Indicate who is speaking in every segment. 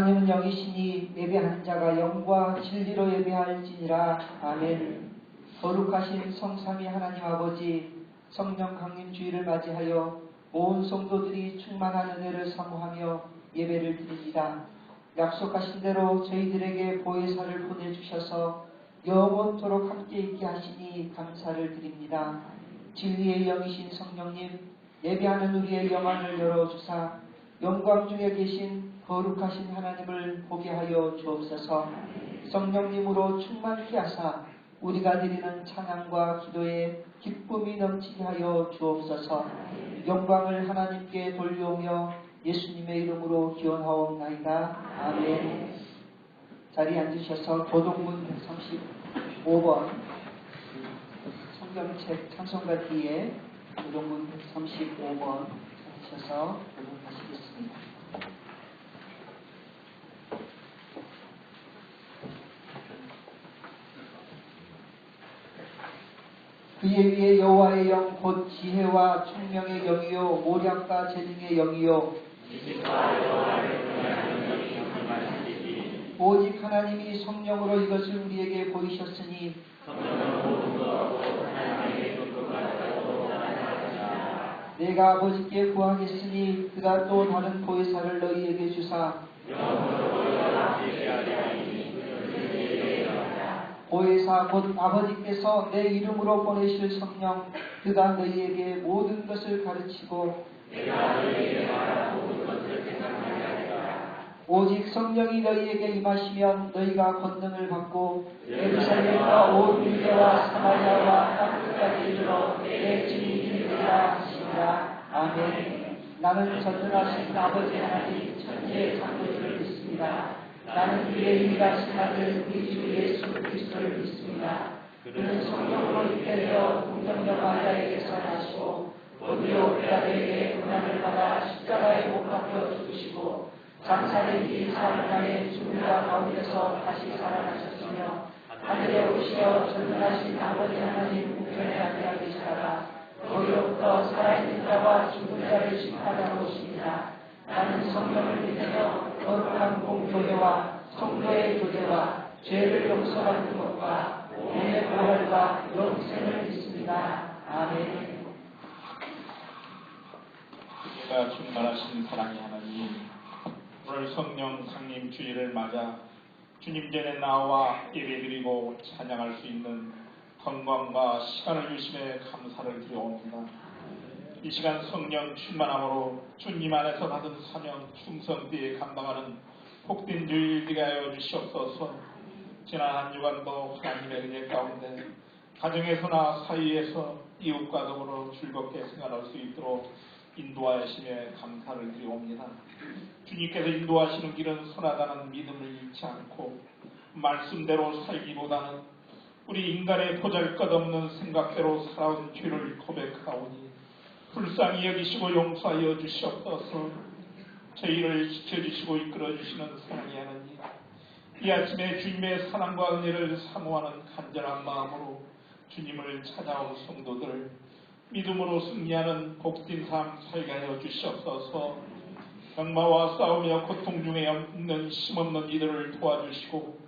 Speaker 1: 하나님은 영이시니 예배하는 자가 영과 진리로 예배할지니라. 아멘. 거룩하신 성삼위 하나님 아버지, 성령 강림 주일을 맞이하여 온 성도들이 충만한 은혜를 사모하며 예배를 드립니다. 약속하신 대로 저희들에게 보혜사를 보내주셔서 영원토록 함께 있게 하시니 감사를 드립니다. 진리의 영이신 성령님, 예배하는 우리의 영안을 열어주사 영광 중에 계신 거룩하신 하나님을 보게 하여 주옵소서. 성령님으로 충만케 하사 우리가 드리는 찬양과 기도에 기쁨이 넘치게 하여 주옵소서. 영광을 하나님께 돌려오며 예수님의 이름으로 기원하옵나이다. 아멘. 자리에 앉으셔서 도덕문 135번 성경책 찬송가 뒤에 도덕문 135번 찾으셔서 도독하시겠습니다. 그의 위에 여호와의 영 곧 지혜와 총명의 영이요 모략과 재능의 영이요 오직 하나님이 성령으로 이것을 우리에게 보이셨으니 내가 아버지께 구하겠으니 그가 또 다른 보혜사를 너희에게 주사 보혜사 곧 아버지께서 내 이름으로 보내실 성령 그가 너희에게 모든 것을 가르치고 오직 성령이 너희에게 임하시면 너희가 권능을 받고 예루살렘과 온 유대와 사마리아와 땅끝까지 이르러 내 증인이 되리라 하시니라. 아멘. 나는 전능하신 아버지 하나님 천지의 창조주를 믿습니다. 나는 그의 유일하신 아들 우리 주 예수 그리스도를 믿습니다. 그는 성령으로 잉태되어 동정녀 마리아에게서 나시고 본디오 빌라도에게 고난을 받아 십자가에 못 박혀 죽으시고 장사된 뒤 사흘 만에 죽은 자 가운데서 다시 살아나셨으며 하늘에 오시어 전능하신 아버지 하나님 우편에 앉아 계시다가 거기로부터 살아있는 자와 죽은 자를 심판하러 오십니다. 나는 성령을 믿으며 거룩한 공교회와 성도의 교제와 죄를 용서받는 것과 몸의 부활과 영생을 믿습니다. 아멘.
Speaker 2: 예가 충만하신 사랑의 하나님, 오늘 성령 강림 주일을 맞아 주님 전에 나와 예배드리고 찬양할 수 있는 건강과 시간을 주심에 감사를 드려옵니다. 이 시간 성령 충만함으로 주님 안에서 받은 사명 충성되게 감당하는 복된 주일 되게 하여 주시옵소서. 지난 한 주간도 하나님의 은혜 가운데 가정에서나 사이에서 이웃과 더불어 즐겁게 생활할 수 있도록 인도하심에 감사를 드리옵니다. 주님께서 인도하시는 길은 선하다는 믿음을 잃지 않고 말씀대로 살기보다는 우리 인간의 보잘것없는 생각대로 살아온 죄를 고백하오니 불쌍히 여기시고 용서하여 주시옵소서. 저희를 지켜주시고 이끌어주시는 사랑의 하나님, 이 아침에 주님의 사랑과 은혜를 사모하는 간절한 마음으로 주님을 찾아온 성도들 믿음으로 승리하는 복된 삶 살게 하여 주시옵소서. 병마와 싸우며 고통 중에 없는 힘없는 이들을 도와주시고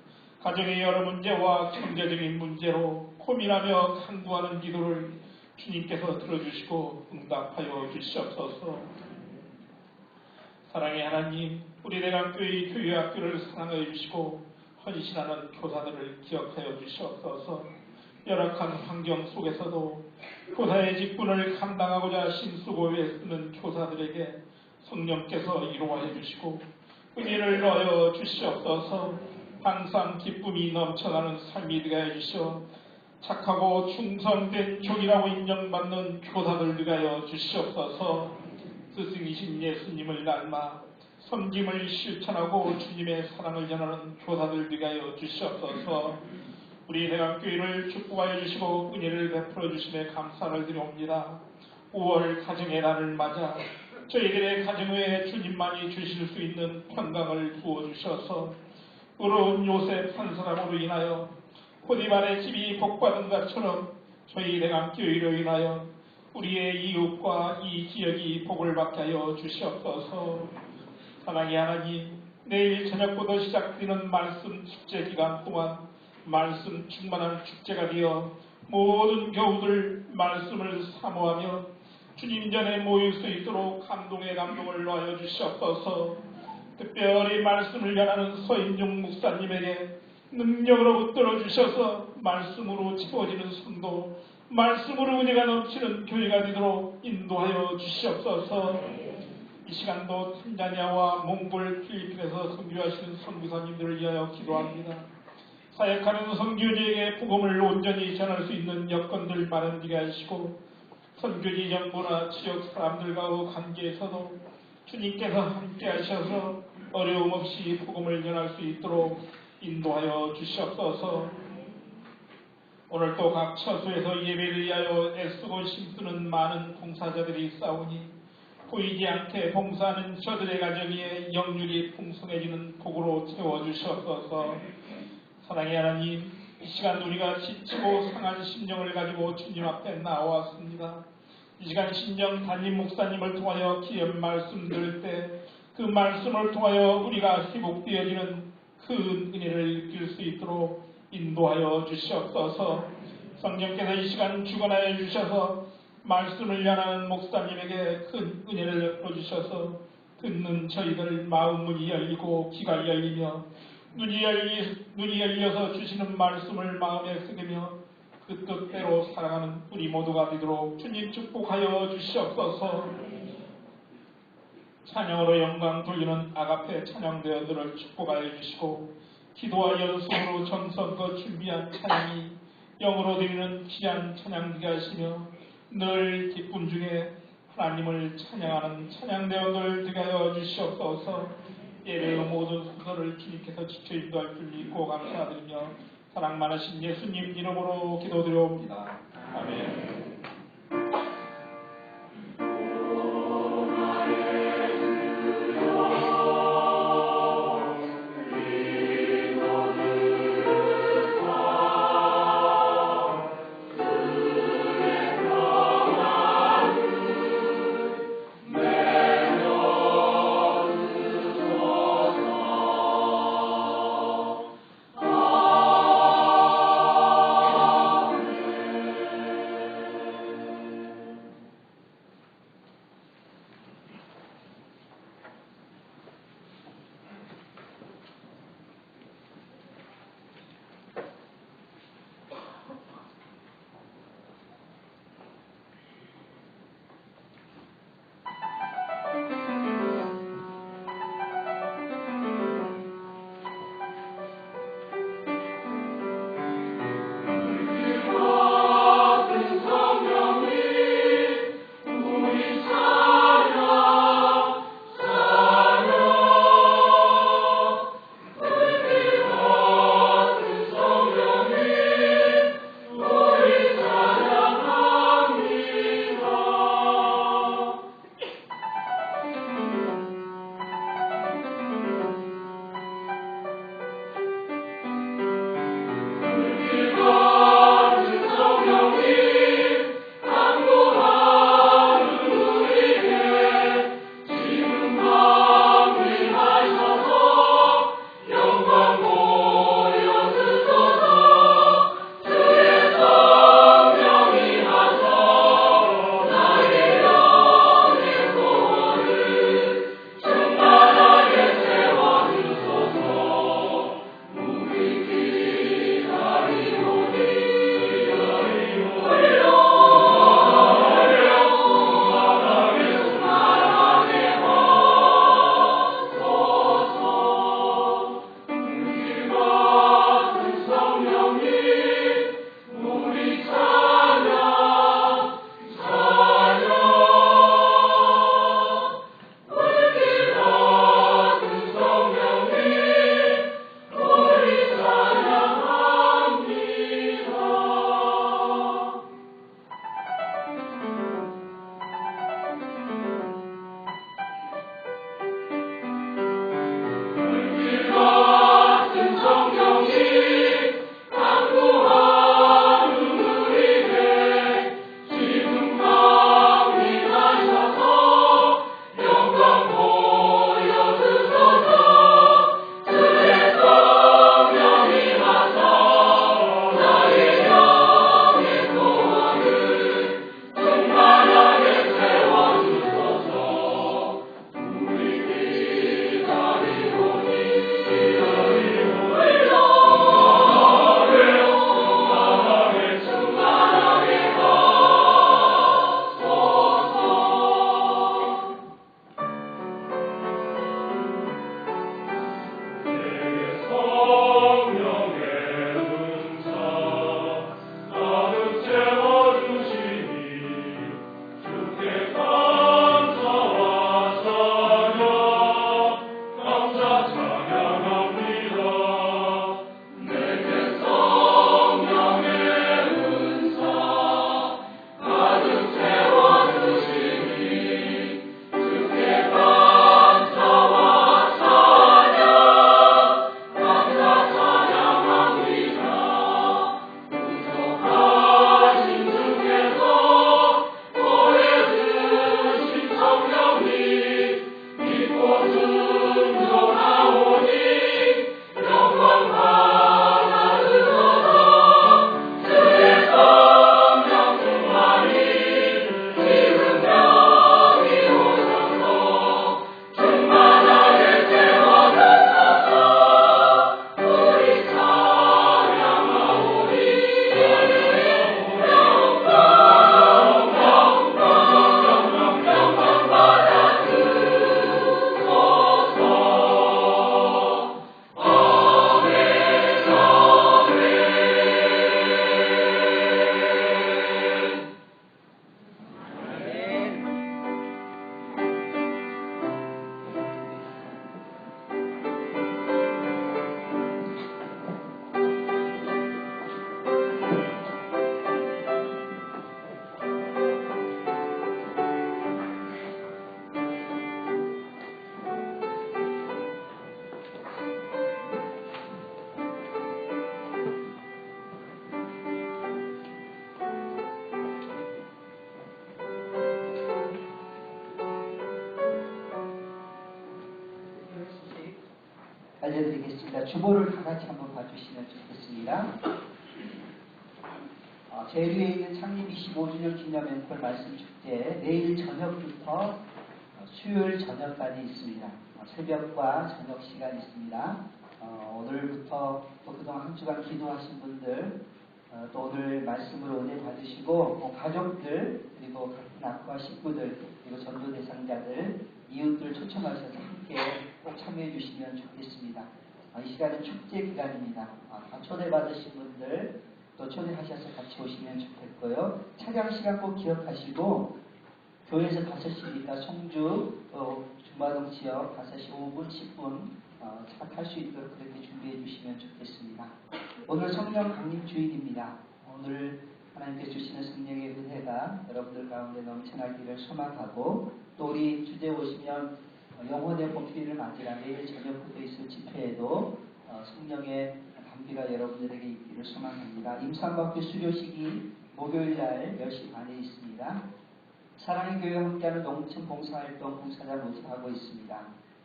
Speaker 2: 가정의 여러 문제와 경제적인 문제로 고민하며 간구하는 기도를 주님께서 들어주시고 응답하여 주시옵소서. 사랑의 하나님, 우리 대강교회 교회학교를 사랑하여 주시고 헌신하는 교사들을 기억하여 주시옵소서. 열악한 환경 속에서도 교사의 직분을 감당하고자 신수고에 쓰는 교사들에게 성령께서 이루어해 주시고 은혜를 넣어 주시옵소서. 항상 기쁨이 넘쳐나는 삶이 되게 해주시어 착하고 충성된 종이라고 인정받는 교사들 되게 하여 주시옵소서. 스승이신 예수님을 닮아 섬김을 실천하고 주님의 사랑을 전하는 교사들 되게 하여 주시옵소서. 우리 대학교회를 축복하여 주시고 은혜를 베풀어 주심에 감사를 드려옵니다. 5월 가정의 날을 맞아 저희들의 가정에 주님만이 주실 수 있는 평강을 부어주셔서 의로운 요셉 한 사람으로 인하여 포디발의 집이 복받은 것처럼 저희 대강교회로 인하여 우리의 이웃과 이 지역이 복을 받게 하여 주시옵소서. 사랑의 하나님, 내일 저녁부터 시작되는 말씀 축제 기간 동안 말씀 충만한 축제가 되어 모든 교우들 말씀을 사모하며 주님 전에 모일 수 있도록 감동의 감동을 놓아여 주시옵소서. 특별히 말씀을 전하는 서인중 목사님에게 능력으로 붙들어 주셔서 말씀으로 채워지는 성도, 말씀으로 은혜가 넘치는 교회가 되도록 인도하여 주시옵소서. 이 시간도 탄자니아와 몽골, 필리핀에서 선교하시는 선교사님들을 위하여 기도합니다. 사역하는 선교지에게 복음을 온전히 전할 수 있는 여건들 마련되게 하시고 선교지 정부나 지역 사람들과의 관계에서도 주님께서 함께 하셔서 어려움 없이 복음을 전할 수 있도록 인도하여 주시옵소서. 오늘도 각 처소에서 예배를 위하여 애쓰고 힘쓰는 많은 봉사자들이 있사오니 보이지 않게 봉사하는 저들의 가정에 영육이 풍성해지는 복으로 채워주시옵소서. 사랑의 하나님, 이 시간 우리가 지치고 상한 심령을 가지고 주님 앞에 나왔습니다. 이 시간 신령 담임 목사님을 통하여 기업 말씀 들을 때 그 말씀을 통하여 우리가 회복되어지는 큰 은혜를 느낄 수 있도록 인도하여 주시옵소서. 성령께서 이 시간 주관하여 주셔서 말씀을 전하는 목사님에게 큰 은혜를 베풀어주셔서 듣는 저희들 마음 문이 열리고 귀가 열리며 눈이 열려서 주시는 말씀을 마음에 새기며 그 뜻대로 살아가는 우리 모두가 되도록 주님 축복하여 주시옵소서. 찬양으로 영광 돌리는 아가페 찬양대원들을 축복하여 주시고 기도와 연습으로 정성껏 준비한 찬양이 영으로 드리는 귀한 찬양되게 하시며 늘 기쁨 중에 하나님을 찬양하는 찬양대원들 되게 하여 주시옵소서. 예배의 모든 순서를 주님께서 지켜 인도할 줄 믿고 감사드리며 사랑 많으신 예수님 이름으로 기도드려옵니다. 아멘.
Speaker 1: 알려드리겠습니다. 주보를 다 같이 한번 봐주시면 좋겠습니다. 제주에 있는 창립 25주년 기념 앵콜 말씀 축제 내일 저녁부터 수요일 저녁까지 있습니다. 새벽과 저녁 시간이 있습니다. 오늘부터 또 그동안 한 주간 기도하신 분들 또 오늘 말씀으로 은혜 받으시고 가족들 그리고 낙과 식구들 그리고 전도 대상자들 이웃들 초청하셔서 함께 꼭 참여해 주시면 좋겠습니다. 이 시간은 축제 기간입니다. 다 초대받으신 분들 또 초대하셔서 같이 오시면 좋겠고요. 차량 시간 꼭 기억하시고 교회에서 5시니까 송주 또 중마동 지역 5시 5분 10분 차 탈 수 있도록 그렇게 준비해 주시면 좋겠습니다. 오늘 성령 강림 주일입니다. 오늘 하나님께서 주시는 성령의 은혜가 여러분들 가운데 넘쳐나기를 소망하고 또 우리 주제 오시면 영혼의 봄비를 맞이라 내일 저녁부터 있을 집회에도 성령의 감비가 여러분들에게 있기를 소망합니다. 임산학교 수료식이 목요일날 10시 반에 있습니다. 사랑의 교회와 함께하는 농촌 봉사활동 봉사자 모집하고 있습니다.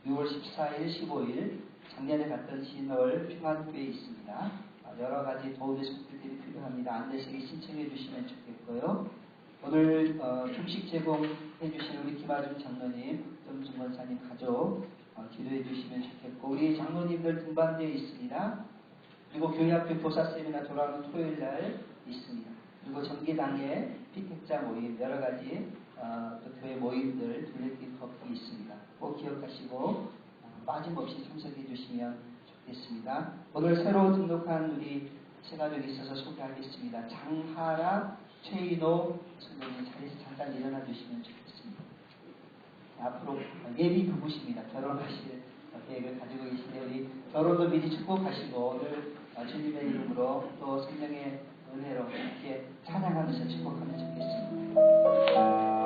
Speaker 1: 6월 14일, 15일 작년에 갔던 진월 평안교회에 있습니다. 여러 가지 도움의 손길들이 필요합니다. 안내식에 신청해 주시면 좋겠고요. 오늘 음식 제공해 주신 우리 김아준 장로님, 박정준 권사님 가족 기도해 주시면 좋겠고 우리 장로님들 등반되어 있습니다. 그리고 교회 학교 교사 세미나 돌아오는 토요일 날 있습니다. 그리고 정기당의 피택자 모임 여러 가지 또 교회 모임들 둘레길 걷기 있습니다. 꼭 기억하시고 빠짐없이 참석해 주시면 좋겠습니다. 오늘 새로 등록한 우리 새가족이 있어서 소개하겠습니다. 장하라, 최인호 선생님 자리에서 잠깐 일어나 주시면 좋겠습니다. 앞으로 예비 부부십니다. 결혼하실 계획을 가지고 계신데 우리 결혼도 미리 축복하시고 오늘 주님의 이름으로 또 성령의 은혜로 함께 찬양하면서 축복하면 좋겠습니다.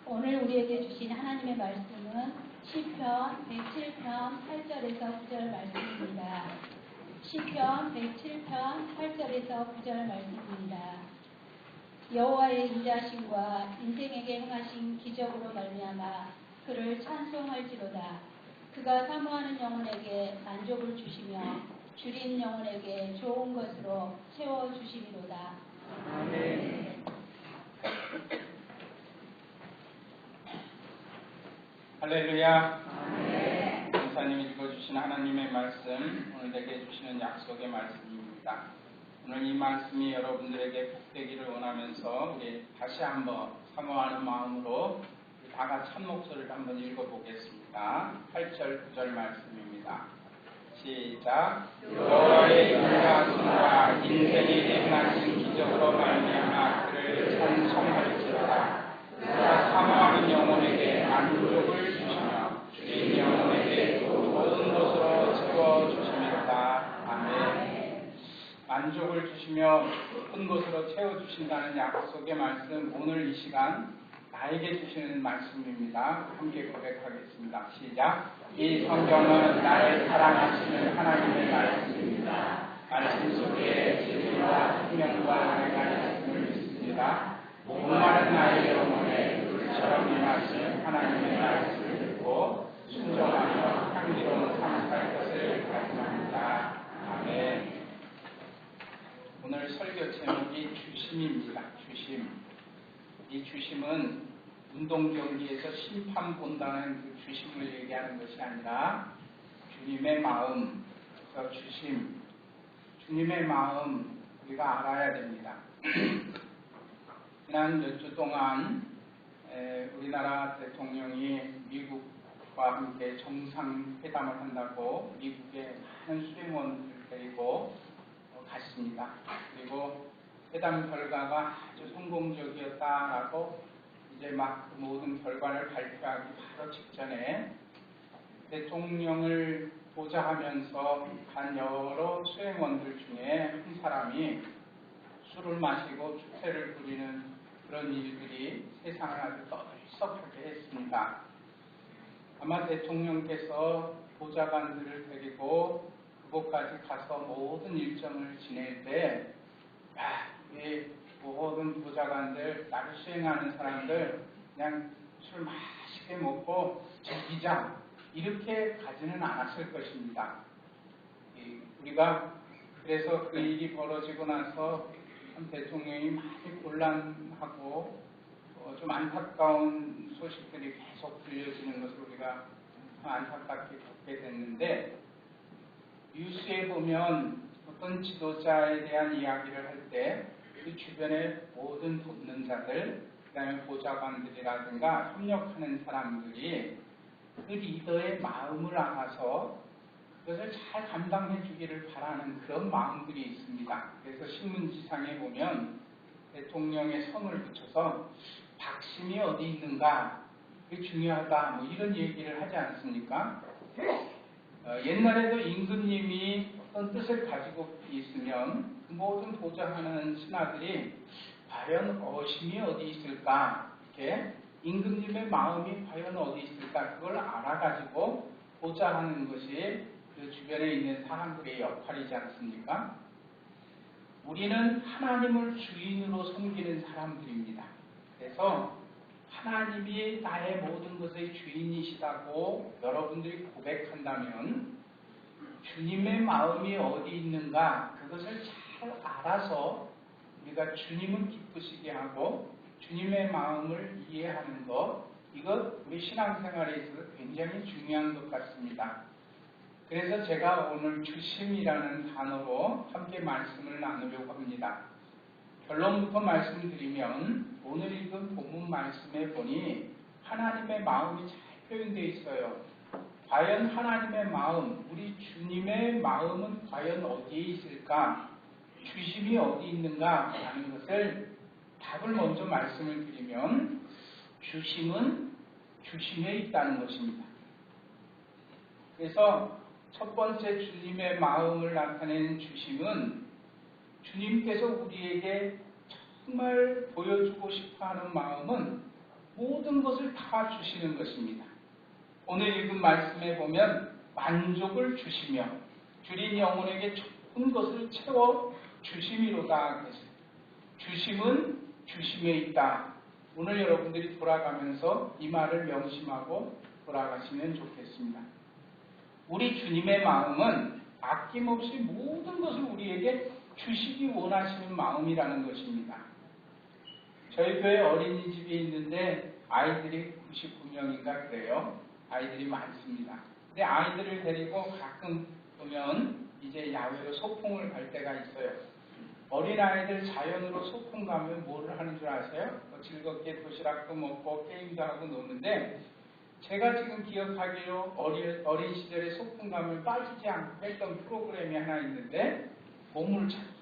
Speaker 3: 오늘 우리에게 주신 하나님의 말씀은 시편 107편 8절에서 9절 말씀입니다. 시편 107편 8절에서 9절 말씀입니다. 여호와의 인자하심과 인생에게 행하신 기적으로 말미암아 그를 찬송할지로다. 그가 사모하는 영혼에게 만족을 주시며 줄인 영혼에게 좋은 것으로 채워주시리로다. 아멘.
Speaker 2: 할렐루야. 목사님이 읽어주신
Speaker 4: 주신 하나님의 말씀, 오늘 내게 주시는 약속의 말씀입니다. 오늘 이 말씀이 여러분들에게 복되기를 원하면서 우리 다시 한번 사모하는 마음으로 다 같이 한 목소리를 한번 읽어보겠습니다. 8절 9절 말씀입니다. 시작. 여호와의 인자하심과 인생이 행하신 기적으로 말미암아 그를 찬송할지어다. 그가 사모하는 영혼에게 만족을 주시며 주인 영혼에게 모든 것으로 채워주십니다. 아멘. 만족을 주시며 깊은 것으로 채워주신다는 약속의 말씀, 오늘 이 시간 나에게 주시는 말씀입니다. 함께 고백하겠습니다. 시작. 이 성경은 나의 사랑하시는 하나님의 말씀입니다. 말씀 속에 진리와 생명과 은혜가 있음을 믿습니다. 목마른 나의 영혼에 물처럼 임하신 하나님의 말씀을 듣고 순종하며 향기로운 삶 살 것을 간구합니다. 아멘. 오늘 설교 제목이 주심입니다. 주심. 이 주심은 운동 경기에서 심판 본다는 그 주심을 얘기하는 것이 아니라 주님의 마음, 그 주심, 주님의 마음 우리가 알아야 됩니다. 지난 몇 주 동안 우리나라 대통령이 미국과 함께 정상회담을 한다고 미국의 많은 수행원을 데리고 갔습니다. 그리고 회담 결과가 아주 성공적이었다라고 이제 막 그 모든 결과를 발표하기 바로 직전에 대통령을 보좌하면서 간 여러 수행원들 중에 한 사람이 술을 마시고 추태를 부리는 그런 일들이 세상을 아주 떠들썩하게 했습니다. 아마 대통령께서 보좌관들을 데리고 그곳까지 가서 모든 일정을 지낼 때 이 모든 보좌관들, 나를 수행하는 사람들 그냥 술 맛있게 먹고 즐기자 이렇게 가지는 않았을 것입니다. 우리가 그래서 그 일이 벌어지고 나서 참 대통령이 많이 곤란하고 좀 안타까운 소식들이 계속 들려지는 것을 우리가 안타깝게 겪게 됐는데, 뉴스에 보면 어떤 지도자에 대한 이야기를 할 때 그 주변의 모든 돕는 자들, 그 다음에 보좌관들이라든가 협력하는 사람들이 그 리더의 마음을 알아서 그것을 잘 감당해 주기를 바라는 그런 마음들이 있습니다. 그래서 신문지상에 보면 대통령의 성을 붙여서 박심이 어디 있는가, 그게 중요하다, 뭐 이런 얘기를 하지 않습니까? 옛날에도 임금님이 어떤 뜻을 가지고 있으면 그 모든 보좌하는 신하들이 과연 어심이 어디 있을까, 이렇게 임금님의 마음이 과연 어디 있을까, 그걸 알아가지고 보좌하는 것이 그 주변에 있는 사람들의 역할이지 않습니까? 우리는 하나님을 주인으로 섬기는 사람들입니다. 그래서 하나님이 나의 모든 것의 주인이시다고 여러분들이 고백한다면 주님의 마음이 어디 있는가, 그것을 잘 알아서 우리가 주님을 기쁘시게 하고 주님의 마음을 이해하는 것, 이것 우리 신앙생활에 있어서 굉장히 중요한 것 같습니다. 그래서 제가 오늘 주심이라는 단어로 함께 말씀을 나누려고 합니다. 결론부터 말씀드리면 오늘 읽은 본문 말씀에 보니 하나님의 마음이 잘 표현되어 있어요. 과연 하나님의 마음, 우리 주님의 마음은 과연 어디에 있을까? 주심이 어디 있는가? 하는 것을 답을 먼저 말씀을 드리면 주심은 주심에 있다는 것입니다. 그래서 첫 번째 주님의 마음을 나타내는 주심은 주님께서 우리에게 정말 보여주고 싶어하는 마음은 모든 것을 다 주시는 것입니다. 오늘 읽은 말씀에 보면 만족을 주시며 주린 영혼에게 좋은 것을 채워 주심이로다. 주심은 주심에 있다. 오늘 여러분들이 돌아가면서 이 말을 명심하고 돌아가시면 좋겠습니다. 우리 주님의 마음은 아낌없이 모든 것을 우리에게 주시기 원하시는 마음이라는 것입니다. 저희 교회 어린이집이 있는데 아이들이 99명인가 그래요. 아이들이 많습니다. 근데 아이들을 데리고 가끔 보면 이제 야외로 소풍을 갈 때가 있어요. 어린아이들 자연으로 소풍 가면 뭐를 하는 줄 아세요? 즐겁게 도시락도 먹고 게임도 하고 노는데, 제가 지금 기억하기로 어린 시절에 소풍 가면 빠지지 않고 했던 프로그램이 하나 있는데, 보물찾기.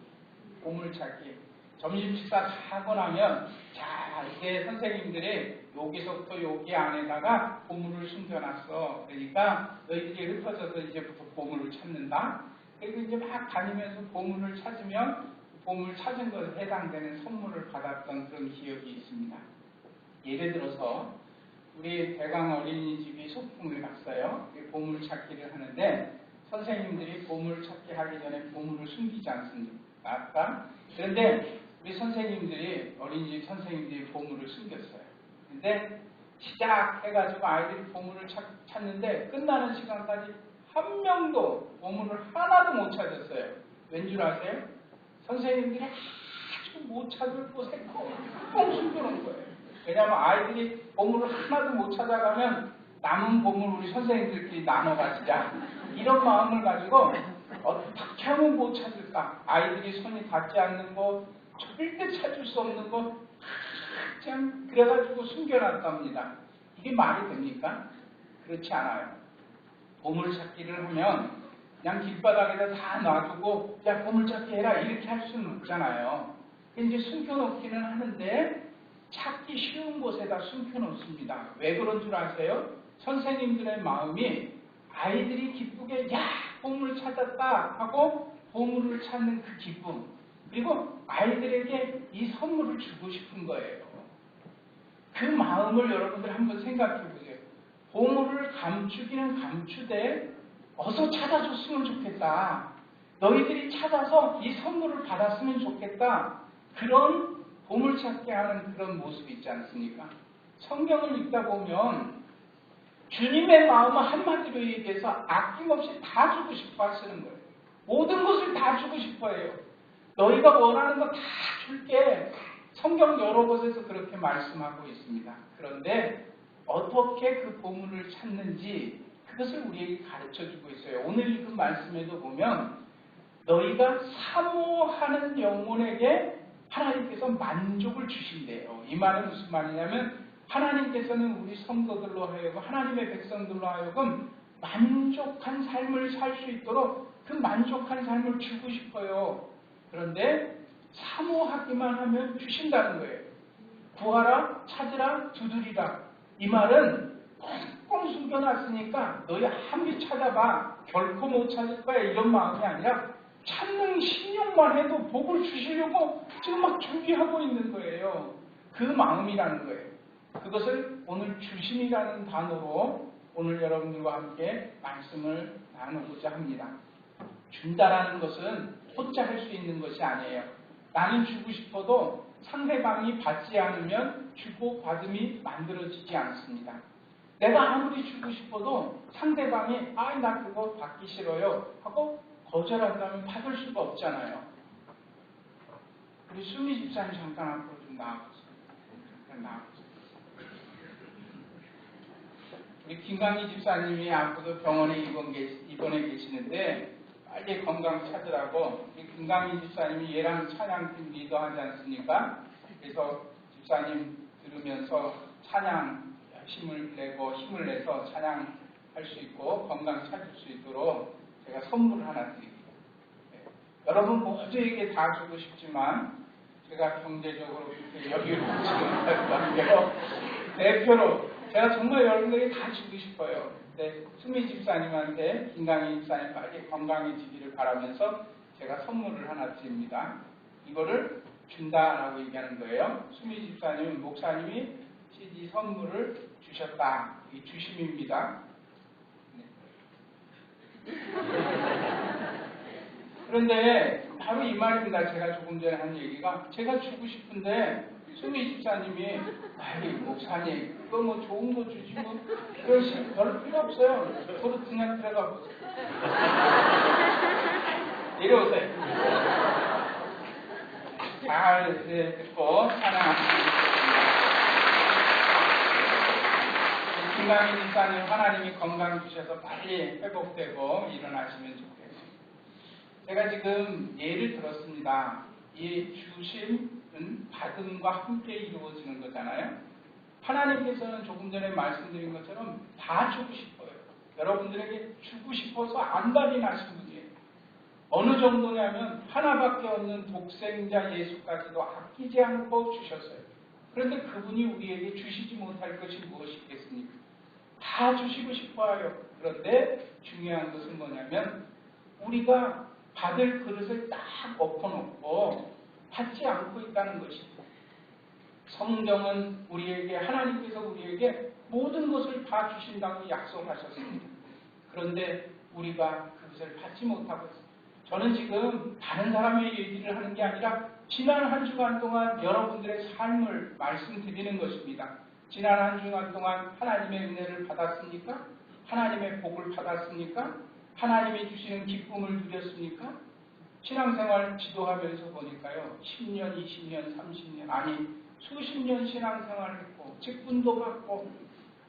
Speaker 4: 점심 식사 다 하고 나면, 자, 이제 선생님들이 여기서부터 여기 안에다가 보물을 숨겨놨어. 그러니까 너희들이 흩어져서 이제부터 보물을 찾는다. 그리고 이제 막 다니면서 보물을 찾으면 보물 찾은 것에 해당되는 선물을 받았던 그런 기억이 있습니다. 예를 들어서 우리 대강 어린이집이 소풍을 갔어요. 보물 찾기를 하는데, 선생님들이 보물 찾기 하기 전에 보물을 숨기지 않습니까? 그런데 우리 선생님들이, 어린이집 선생님들이 보물을 숨겼어요. 근데 시작해가지고 아이들이 보물을 찾는데 끝나는 시간까지 한 명도 보물을 하나도 못 찾았어요. 왠 줄 아세요? 선생님들이 아주 못 찾을 곳에 꽁 숨겨놓은 거예요. 왜냐하면 아이들이 보물을 하나도 못 찾아가면 남은 보물 우리 선생님들끼리 나눠 가지자, 이런 마음을 가지고 어떻게 하면 못 찾을까? 아이들이 손이 닿지 않는 거, 절대 찾을 수 없는 거 그냥 그래가지고 숨겨놨답니다. 이게 말이 됩니까? 그렇지 않아요. 보물찾기를 하면 그냥 길바닥에다 다 놔두고 야 보물찾기 해라 이렇게 할 수는 없잖아요. 이제 숨겨놓기는 하는데 찾기 쉬운 곳에다 숨겨놓습니다. 왜 그런 줄 아세요? 선생님들의 마음이 아이들이 기쁘게 야 보물 찾았다 하고 보물을 찾는 그 기쁨, 그리고 아이들에게 이 선물을 주고 싶은 거예요. 그 마음을 여러분들 한번 생각해 보세요. 보물을 감추기는 감추되 어서 찾아줬으면 좋겠다. 너희들이 찾아서 이 선물을 받았으면 좋겠다. 그런 보물찾기 하는 그런 모습이 있지 않습니까? 성경을 읽다 보면 주님의 마음은 한마디로 얘기해서 아낌없이 다 주고 싶어 하시는 거예요. 모든 것을 다 주고 싶어 해요. 너희가 원하는 거 다 줄게. 성경 여러 곳에서 그렇게 말씀하고 있습니다. 그런데 어떻게 그 보물을 찾는지 그것을 우리에게 가르쳐주고 있어요. 오늘 읽은 말씀에도 보면 너희가 사모하는 영혼에게 하나님께서 만족을 주신대요. 이 말은 무슨 말이냐면 하나님께서는 우리 성도들로 하여금, 하나님의 백성들로 하여금 만족한 삶을 살 수 있도록 그 만족한 삶을 주고 싶어요. 그런데 사모하기만 하면 주신다는 거예요. 구하라, 찾으라, 두드리라. 이 말은 꽁꽁 숨겨놨으니까 너희 함께 찾아봐. 결코 못 찾을 거야. 이런 마음이 아니라 찾는 신용만 해도 복을 주시려고 지금 막 준비하고 있는 거예요. 그 마음이라는 거예요. 그것을 오늘 주심이라는 단어로 오늘 여러분들과 함께 말씀을 나누고자 합니다. 준다라는 것은 혼자 할 수 있는 것이 아니에요. 나는 주고 싶어도 상대방이 받지 않으면 주고 받음이 만들어지지 않습니다. 내가 아무리 주고 싶어도 상대방이 나 그거 받기 싫어요 하고 거절한다면 받을 수가 없잖아요. 우리 수미 집사님 잠깐 앞으로 좀 나와보세요. 우리 김강희 집사님이 앞으로 병원에 입원해 계시는데 빨리 건강 찾으라고 우리 김강희 집사님이 얘랑 찬양팀 리더하지 않습니까? 그래서 집사님 들으면서 찬양 힘을 내서 찬양할 수 있고 건강 찾을 수 있도록 제가 선물을 하나 드릴게요. 여러분 모두에게 다 주고 싶지만 제가 경제적으로 그렇게 여유롭지 못해서 대표로 제가 정말 여러분들에게 다 주고 싶어요. 근데 수미 집사님한테 김강희 집사님 빨리 건강해지기를 바라면서 제가 선물을 하나 드립니다. 이거를 준다라고 얘기하는 거예요. 수미 집사님은 목사님이 CD 선물을 주셨다. 이 주심입니다. 그런데 바로 이 말입니다. 제가 조금 전에 한 얘기가 제가 주고 싶은데 수미 집사님이 목사님 그거 뭐 좋은 거 주지 뭐 그러시 별로 필요 없어요. 저도 그냥 들어가 보세요. 내려오세요. 잘 듣고 찬양합니다. 김강희 집사님 하나님이 건강 주셔서 빨리 회복되고 일어나시면 좋겠습니다. 제가 지금 예를 들었습니다. 이 주심은 받음과 함께 이루어지는 거잖아요. 하나님께서는 조금 전에 말씀드린 것처럼 다 주고 싶어요. 여러분들에게 주고 싶어서 안달이 나신 분이에요. 어느 정도냐면 하나밖에 없는 독생자 예수까지도 아끼지 않고 주셨어요. 그런데 그분이 우리에게 주시지 못할 것이 무엇이 있겠습니까? 다 주시고 싶어요. 그런데 중요한 것은 뭐냐면 우리가 받을 그릇을 딱 엎어놓고 받지 않고 있다는 것입니다. 성경은 우리에게 하나님께서 우리에게 모든 것을 다 주신다고 약속하셨습니다. 그런데 우리가 그것을 받지 못하고 있습니다. 저는 지금 다른 사람의 얘기를 하는 게 아니라 지난 한 주간 동안 여러분들의 삶을 말씀드리는 것입니다. 지난 한 주간 동안 하나님의 은혜를 받았습니까? 하나님의 복을 받았습니까? 하나님이 주시는 기쁨을 누렸습니까? 신앙생활 지도하면서 보니까요. 10년, 20년, 30년 아니 수십 년 신앙생활을 했고 직분도 받고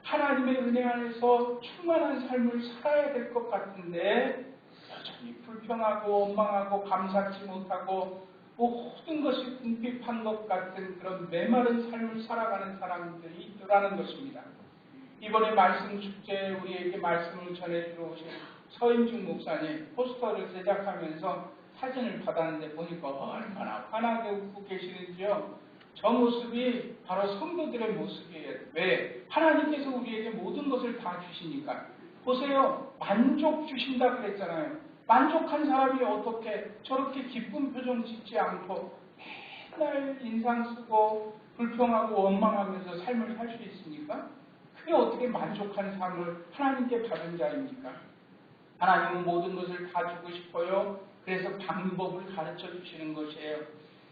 Speaker 4: 하나님의 은혜 안에서 충만한 삶을 살아야 될 것 같은데 여전히 불평하고 원망하고 감사치 못하고 모든 것이 궁핍한 것 같은 그런 메마른 삶을 살아가는 사람들이 있더라는 것입니다. 이번에 말씀 축제에 우리에게 말씀을 전해주러 오신 서임중 목사님 포스터를 제작하면서 사진을 받았는데 보니까 얼마나 환하게 웃고 계시는지요. 저 모습이 바로 성도들의 모습이에요. 왜? 하나님께서 우리에게 모든 것을 다 주시니까. 보세요. 만족 주신다 그랬잖아요. 만족한 사람이 어떻게 저렇게 기쁜 표정 짓지 않고 맨날 인상 쓰고 불평하고 원망하면서 삶을 살 수 있습니까? 그게 어떻게 만족한 삶을 하나님께 받은 자입니까? 하나님은 모든 것을 다 주고 싶어요. 그래서 방법을 가르쳐 주시는 것이에요.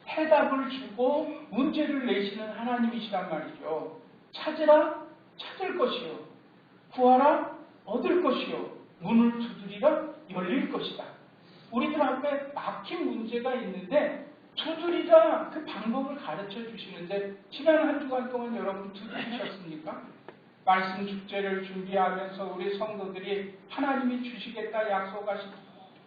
Speaker 4: 해답을 주고 문제를 내시는 하나님이시란 말이죠. 찾으라 찾을 것이요. 구하라 얻을 것이요. 문을 두드리라 열릴 것이다. 우리들 앞에 막힌 문제가 있는데 두드리자 그 방법을 가르쳐 주시는데 지난 한 주간 동안 여러분 두드리셨습니까? 말씀 축제를 준비하면서 우리 성도들이 하나님이 주시겠다 약속하신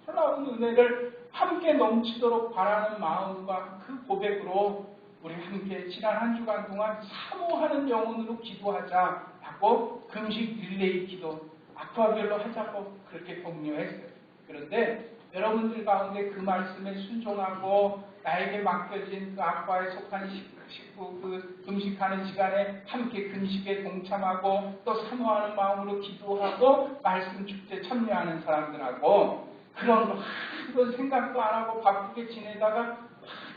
Speaker 4: 놀라운 은혜를 함께 넘치도록 바라는 마음과 그 고백으로 우리 함께 지난 한 주간 동안 사모하는 영혼으로 기도하자라고 금식 릴레이 기도 아쿠아별로 하자고 그렇게 독려했어요. 그런데 여러분들 가운데 그 말씀에 순종하고 나에게 맡겨진 그 아쿠아에 속한 식구 그 금식하는 시간에 함께 금식에 동참하고 또 사모하는 마음으로 기도하고 말씀 축제 참여하는 사람들하고 그런 건 생각도 안 하고 바쁘게 지내다가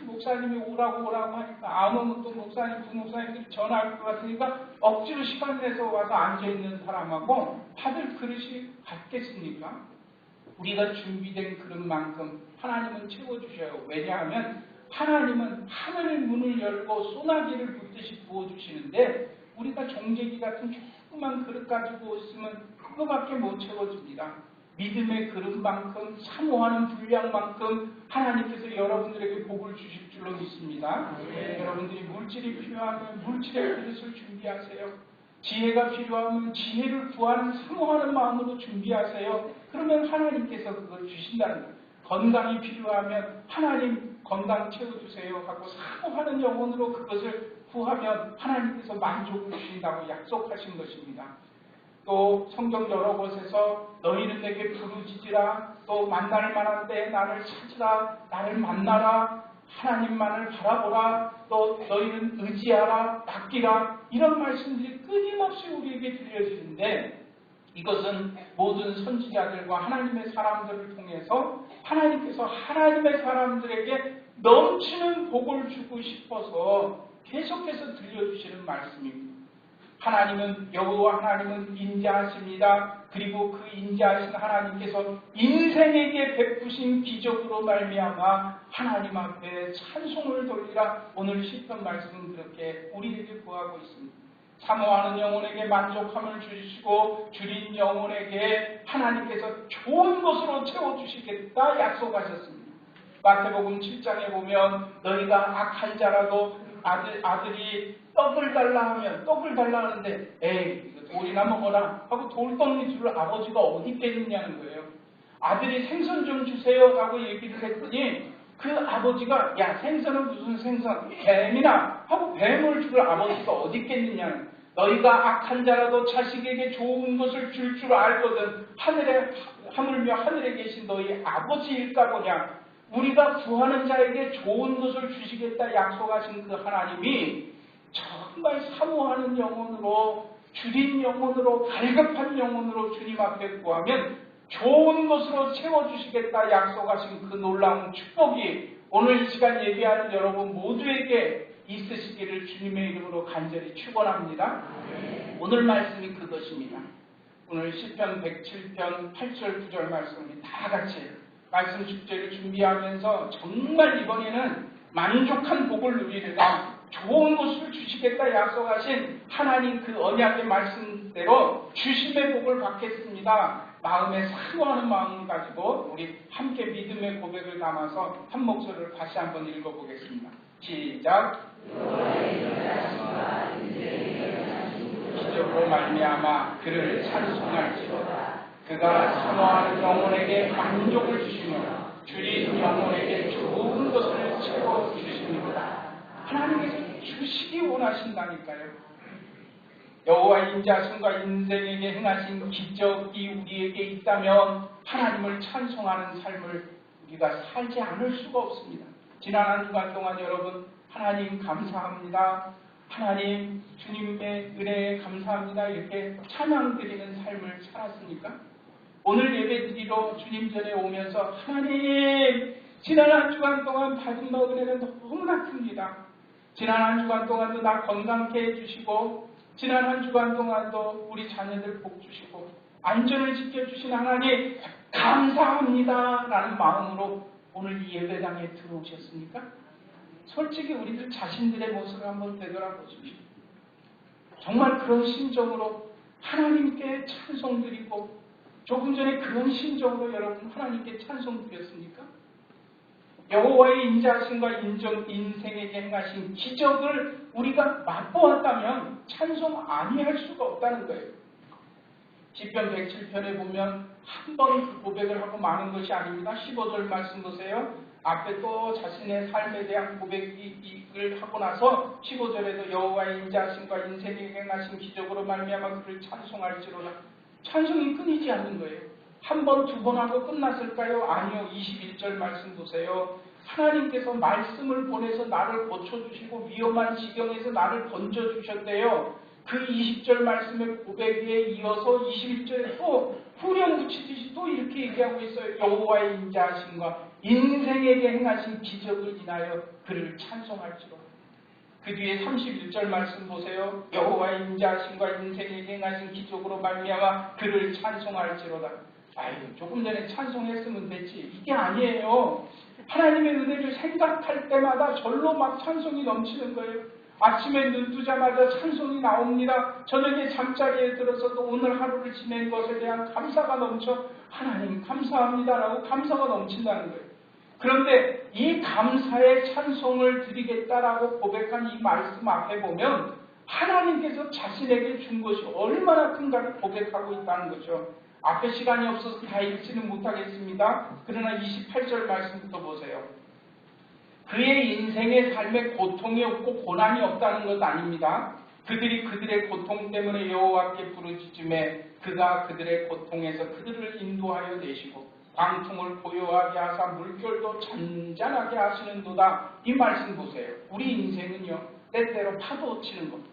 Speaker 4: 목사님이 오라고 하니까 안 오면 또 목사님, 부목사님들이 전화할 것 같으니까 억지로 시간 내서 와서 앉아있는 사람하고 받을 그릇이 같겠습니까? 우리가 준비된 그릇만큼 하나님은 채워주셔요. 왜냐하면 하나님은 하늘의 문을 열고 소나기를 붓듯이 부어주시는데 우리가 종재기 같은 조그만 그릇 가지고 있으면 그거밖에 못 채워줍니다. 믿음의 그릇만큼 사모하는 분량만큼 하나님께서 여러분들에게 복을 주실 줄로 믿습니다. 여러분들이 물질이 필요하면 물질의 그릇을 준비하세요. 지혜가 필요하면 지혜를 구하는 사모하는 마음으로 준비하세요. 그러면 하나님께서 그걸 주신다는 거예요. 건강이 필요하면 하나님 건강 채워주세요 하고 사모하는 영혼으로 그것을 구하면 하나님께서 만족을 주신다고 약속하신 것입니다. 또 성경 여러 곳에서 너희는 내게 부르짖으라 또 만날 만한 때에 나를 찾으라 나를 만나라 하나님만을 바라보라 또 너희는 의지하라 맡기라 이런 말씀들이 끊임없이 우리에게 들려지는데 이것은 모든 선지자들과 하나님의 사람들을 통해서 하나님께서 하나님의 사람들에게 넘치는 복을 주고 싶어서 계속해서 들려주시는 말씀입니다. 하나님은 여호와 하나님은 인자하십니다. 그리고 그 인자하신 하나님께서 인생에게 베푸신 기적으로 말미암아 하나님 앞에 찬송을 돌리라. 오늘 시편 말씀은 그렇게 우리에게 구하고 있습니다. 사모하는 영혼에게 만족함을 주시고 줄인 영혼에게 하나님께서 좋은 것으로 채워주시겠다 약속하셨습니다. 마태복음 7장에 보면 너희가 악한 자라도 아들이 떡을 달라 하면 떡을 달라 하는데 에이 이거 돌이나 먹어라 하고 돌덩이 줄 아버지가 어디 있겠느냐는 거예요. 아들이 생선 좀 주세요 라고 얘기를 했더니 그 아버지가 야 생선은 무슨 생선 뱀이나 하고 뱀을 줄 아버지가 어디 있겠느냐는 너희가 악한 자라도 자식에게 좋은 것을 줄 줄 알거든 하물며 하늘에 계신 너희 아버지일까 보냐. 우리가 구하는 자에게 좋은 것을 주시겠다 약속하신 그 하나님이 정말 사모하는 영혼으로 주린 영혼으로 갈급한 영혼으로 주님 앞에 구하면 좋은 것으로 채워주시겠다 약속하신 그 놀라운 축복이 오늘 이 시간 예배하는 여러분 모두에게 있으시기를 주님의 이름으로 간절히 축원합니다. 오늘 말씀이 그것입니다. 오늘 시편 107편 8절 9절 말씀이 다 같이 말씀 축제를 준비하면서 정말 이번에는 만족한 복을 누리리라 좋은 것을 주시겠다 약속하신 하나님 그 언약의 말씀대로 주심의 복을 받겠습니다. 마음에 사모하는 마음을 가지고 우리 함께 믿음의 고백을 담아서 한 목소리를 다시 한번 읽어보겠습니다. 시작. 기적으로 말미암아 그를 찬송할지로다. 그가 사모하는 영혼에게 만족을 주시며 주린 영혼에게 좋은 것을 채워 주십니다. 하나님께서 주시기 원하신다니까요. 여호와의 인자하심과 인생에게 행하신 기적이 우리에게 있다면 하나님을 찬송하는 삶을 우리가 살지 않을 수가 없습니다. 지난 한 주간 동안 여러분 하나님 감사합니다. 하나님 주님의 은혜에 감사합니다. 이렇게 찬양 드리는 삶을 살았습니까? 오늘 예배 드리러 주님 전에 오면서 하나님 지난 한 주간 동안 받은 은혜는 너무나 큽니다. 지난 한 주간 동안도 나 건강케 해주시고 지난 한 주간 동안도 우리 자녀들 복 주시고 안전을 지켜주신 하나님 감사합니다 라는 마음으로 오늘 이 예배당에 들어오셨습니까? 솔직히 우리들 자신들의 모습을 한번 되돌아보십시오. 정말 그런 심정으로 하나님께 찬송 드리고 조금 전에 그런 심정으로 여러분 하나님께 찬송 드렸습니까? 여호와의 인자하심과 인생에게 행하신 기적을 우리가 맛보았다면 찬송 아니할 수가 없다는 거예요. 시편 107편에 보면 한 번 그 고백을 하고 마는 것이 아닙니다. 15절 말씀 보세요. 앞에 또 자신의 삶에 대한 고백을 하고 나서 15절에도 여호와의 인자하심과 인생에게 행하신 기적으로 말미암아 그를 찬송할지로다. 찬송이 끊이지 않는 거예요. 한 번, 두 번 하고 끝났을까요? 아니요. 21절 말씀 보세요. 하나님께서 말씀을 보내서 나를 고쳐주시고 위험한 지경에서 나를 건져주셨대요. 그 20절 말씀의 고백에 이어서 21절에 또 후렴 붙이듯이 또 이렇게 얘기하고 있어요. 여호와의 인자하심과 인생에게 행하신 기적을 인하여 그를 찬송할지로다. 그 뒤에 31절 말씀 보세요. 여호와의 인자하심과 인생에게 행하신 기적으로 말미암아 그를 찬송할지로다. 아유 조금 전에 찬송했으면 됐지. 이게 아니에요. 하나님의 은혜를 생각할 때마다 절로 막 찬송이 넘치는 거예요. 아침에 눈 뜨자마자 찬송이 나옵니다. 저녁에 잠자리에 들어서도 오늘 하루를 지낸 것에 대한 감사가 넘쳐 하나님 감사합니다라고 감사가 넘친다는 거예요. 그런데 이 감사의 찬송을 드리겠다라고 고백한 이 말씀 앞에 보면 하나님께서 자신에게 준 것이 얼마나 큰가를 고백하고 있다는 거죠. 앞에 시간이 없어서 다 읽지는 못하겠습니다. 그러나 28절 말씀부터 보세요. 그의 인생의 삶에 고통이 없고 고난이 없다는 것 아닙니다. 그들이 그들의 고통 때문에 여호와께 부르짖음에 그가 그들의 고통에서 그들을 인도하여 내시고 광풍을 고요하게 하사 물결도 잔잔하게 하시는도다. 이 말씀 보세요. 우리 인생은요 때때로 파도 치는 겁니다.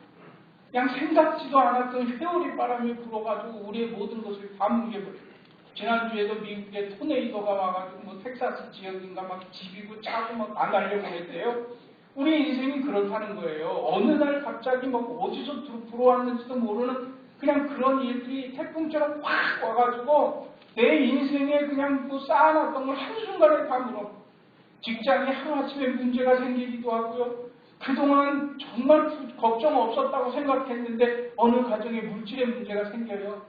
Speaker 4: 그냥 생각지도 않았던 회오리 바람이 불어가지고 우리의 모든 것을 다 뭉개버려요. 지난주에도 미국에 토네이도가 와가지고 뭐 텍사스 지역인가 막 집이고 차고 막 안 날려보냈대요. 우리 인생이 그렇다는 거예요. 어느 날 갑자기 막 어디서 불어왔는지도 모르는 그냥 그런 일들이 태풍처럼 확 와가지고 내 인생에 그냥 뭐 쌓아놨던 걸 한순간에 다 물어. 직장에 하루아침에 문제가 생기기도 하고요. 그동안 정말 걱정 없었다고 생각했는데 어느 가정에 물질의 문제가 생겨요.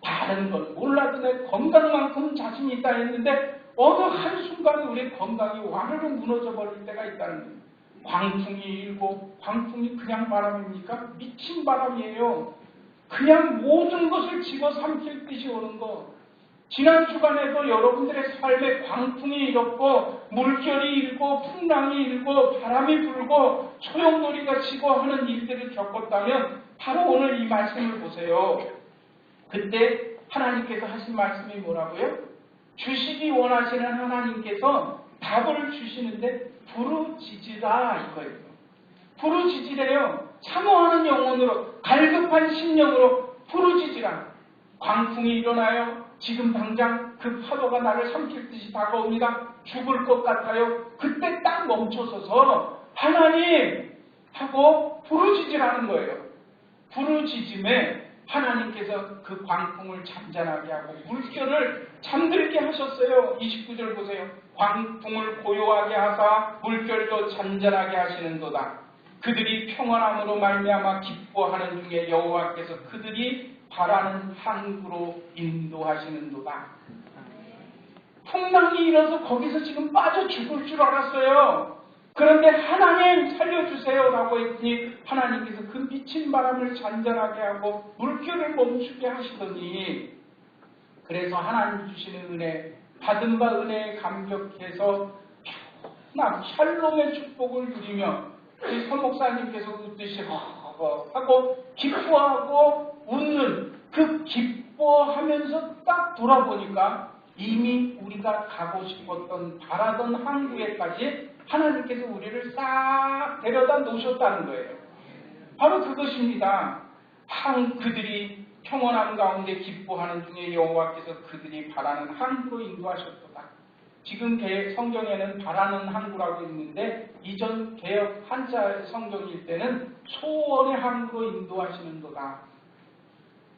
Speaker 4: 다른 건 몰라도 내 건강만큼 자신이 있다 했는데 어느 한순간에 우리 건강이 와르르 무너져 버릴 때가 있다는 거예요. 광풍이 일고, 광풍이 그냥 바람입니까? 미친 바람이에요. 그냥 모든 것을 집어삼킬 듯이 오는 거. 지난 주간에도 여러분들의 삶에 광풍이 일었고, 물결이 일고, 풍랑이 일고, 바람이 불고, 소용돌이가 치고 하는 일들을 겪었다면 바로 오늘 이 말씀을 보세요. 그때 하나님께서 하신 말씀이 뭐라고요? 주시기 원하시는 하나님께서 답을 주시는데 부르짖으라 이거예요. 부르짖으래요. 사모하는 영혼으로, 갈급한 심령으로 부르짖으라. 광풍이 일어나요. 지금 당장 그 파도가 나를 삼킬 듯이 다가옵니다. 죽을 것 같아요. 그때 딱 멈춰서서 하나님 하고 부르짖으라는 거예요. 부르짖음에 하나님께서 그 광풍을 잠잠하게 하고 물결을 잠들게 하셨어요. 29절 보세요. 광풍을 고요하게 하사 물결도 잔잔하게 하시는도다. 그들이 평안함으로 말미암아 기뻐하는 중에 여호와께서 그들이 바라는 항구로 인도하시는도다. 풍랑이 일어서 거기서 지금 빠져 죽을 줄 알았어요. 그런데 하나님 살려주세요 라고 했더니 하나님께서 그 미친 바람을 잔잔하게 하고 물결을 멈추게 하시더니, 그래서 하나님 주시는 은혜, 받은 바 은혜에 감격해서 편안 샬롬의 축복을 누리며 우리 서 목사님께서 웃듯이 하고 기뻐하고 웃는 그 기뻐하면서 딱 돌아보니까 이미 우리가 가고 싶었던 바라던 항구에까지 하나님께서 우리를 싹 데려다 놓으셨다는 거예요. 바로 그것입니다. 그들이 평온함 가운데 기뻐하는 중에 여호와께서 그들이 바라는 항구로 인도하셨도다. 지금 성경에는 바라는 항구라고 있는데 이전 개역 한자 성경일 때는 소원의 항구로 인도하시는도다.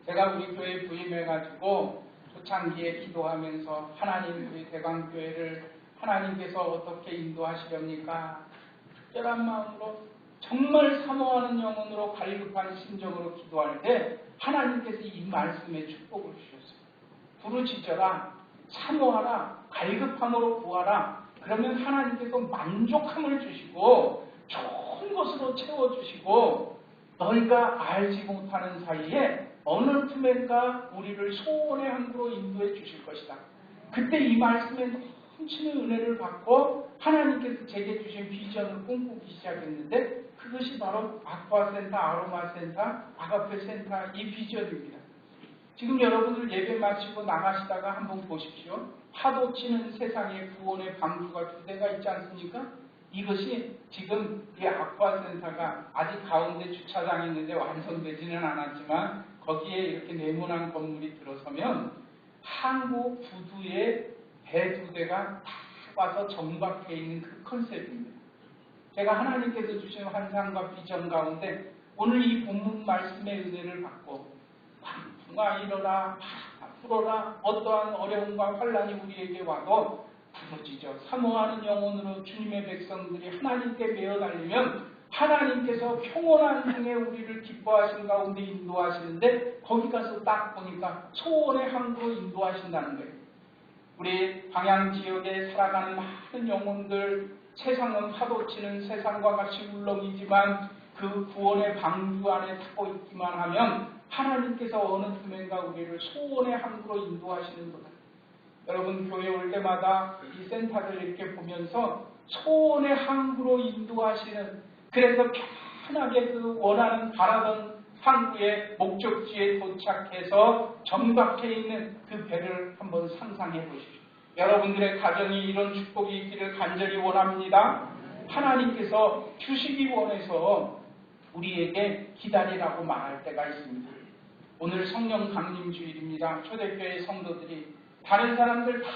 Speaker 4: 제가 우리 교회에 부임해가지고 초창기에 기도하면서 하나님 우리 대강교회를 하나님께서 어떻게 인도하시렵니까? 특별한 마음으로 정말 사모하는 영혼으로 갈급한 심정으로 기도할 때 하나님께서 이 말씀에 축복을 주셨어요. 부르짖어라, 사모하라, 갈급함으로 구하라. 그러면 하나님께서 만족함을 주시고 좋은 것으로 채워주시고 너희가 알지 못하는 사이에 어느 틈엔가 우리를 소원의 항구로 인도해 주실 것이다. 그때 이 말씀에 넘치는 은혜를 받고 하나님께서 제게 주신 비전을 꿈꾸기 시작했는데 그것이 바로 아쿠아센터, 아로마센터, 아가페센터 이 비전입니다. 지금 여러분들 예배 마치고 나가시다가 한번 보십시오. 파도 치는 세상에 구원의 방주가 2대가 있지 않습니까? 이것이 지금 이 아쿠아센터가 아직 가운데 주차장이 있는데 완성되지는 않았지만 거기에 이렇게 네모난 건물이 들어서면 한국 부두에 배 2대가 다 와서 정박해 있는 그 컨셉입니다. 제가 하나님께서 주신 환상과 비전 가운데 오늘 이 본문 말씀의 은혜를 받고 광풍아 일어나 풀어라, 어떠한 어려움과 환란이 우리에게 와도 부르짖어 사모하는 영혼으로 주님의 백성들이 하나님께 매어 달리면 하나님께서 평온한 중에 우리를 기뻐하신 가운데 인도하시는데 거기 가서 딱 보니까 소원의 항구로 인도하신다는 거예요. 우리 방향지역에 살아가는 많은 영혼들, 세상은 파도치는 세상과 같이 울렁이지만 그 구원의 방주 안에 타고 있기만 하면 하나님께서 어느 틈엔가 우리를 소원의 항구로 인도하시는 거다. 여러분 교회 올 때마다 이 센터를 이렇게 보면서 소원의 항구로 인도하시는, 그래서 편하게 그 원하는 바라던 항구의 목적지에 도착해서 정박해 있는 그 배를 한번 상상해 보십시오. 여러분들의 가정이 이런 축복이 있기를 간절히 원합니다. 하나님께서 주시기 원해서 우리에게 기다리라고 말할 때가 있습니다. 오늘 성령 강림 주일입니다. 초대교회 성도들이 다른 사람들 다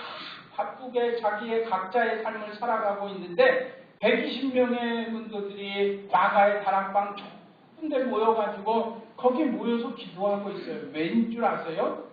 Speaker 4: 바쁘게 자기의 각자의 삶을 살아가고 있는데 120명의 문도들이 마가의 다락방 좁은 데 모여가지고 거기 모여서 기도하고 있어요. 왜인 줄 아세요?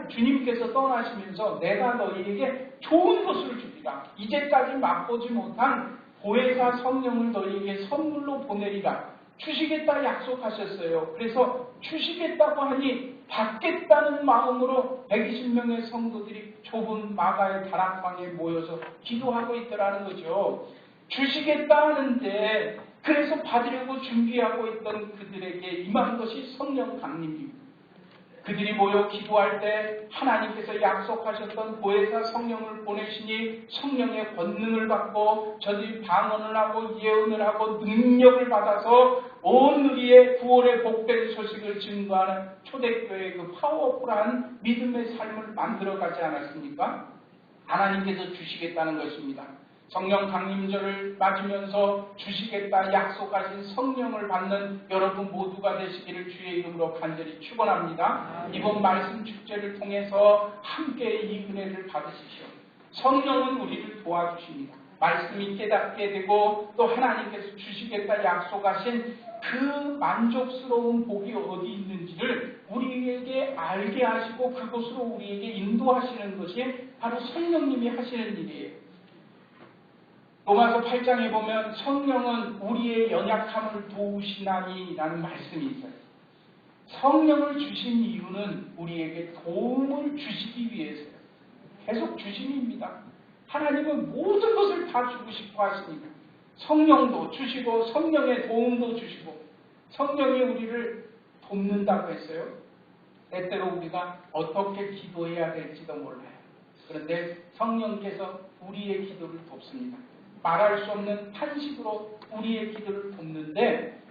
Speaker 4: 주님께서 떠나시면서 내가 너희에게 좋은 것을 주리라. 이제까지 맛보지 못한 보혜사 성령을 너희에게 선물로 보내리라. 주시겠다 약속하셨어요. 그래서 주시겠다고 하니 받겠다는 마음으로 120명의 성도들이 좁은 마가의 다락방에 모여서 기도하고 있더라는 거죠. 주시겠다 하는데 그래서 받으려고 준비하고 있던 그들에게 임한 것이 성령 강림입니다. 그들이 모여 기도할 때 하나님께서 약속하셨던 보혜사 성령을 보내시니 성령의 권능을 받고 저들이 방언을 하고 예언을 하고 능력을 받아서 온 우리의 구원의 복된 소식을 증거하는 초대교회의 그 파워풀한 믿음의 삶을 만들어가지 않았습니까? 하나님께서 주시겠다는 것입니다. 성령 강림절을 맞으면서 주시겠다 약속하신 성령을 받는 여러분 모두가 되시기를 주의 이름으로 간절히 축원합니다. 이번 말씀 축제를 통해서 함께 이 은혜를 받으십시오. 성령은 우리를 도와주십니다. 말씀이 깨닫게 되고 또 하나님께서 주시겠다 약속하신 그 만족스러운 복이 어디 있는지를 우리에게 알게 하시고 그곳으로 우리에게 인도하시는 것이 바로 성령님이 하시는 일이에요. 로마서 8장에 보면 성령은 우리의 연약함을 도우시나니 라는 말씀이 있어요. 성령을 주신 이유는 우리에게 도움을 주시기 위해서요. 계속 주심입니다. 하나님은 모든 것을 다 주고 싶어 하시니까 성령도 주시고 성령의 도움도 주시고 성령이 우리를 돕는다고 했어요. 때때로 우리가 어떻게 기도해야 될지도 몰라요. 그런데 성령께서 우리의 기도를 돕습니다. 말할 수 없는 탄식으로 우리의 기도를 돕는데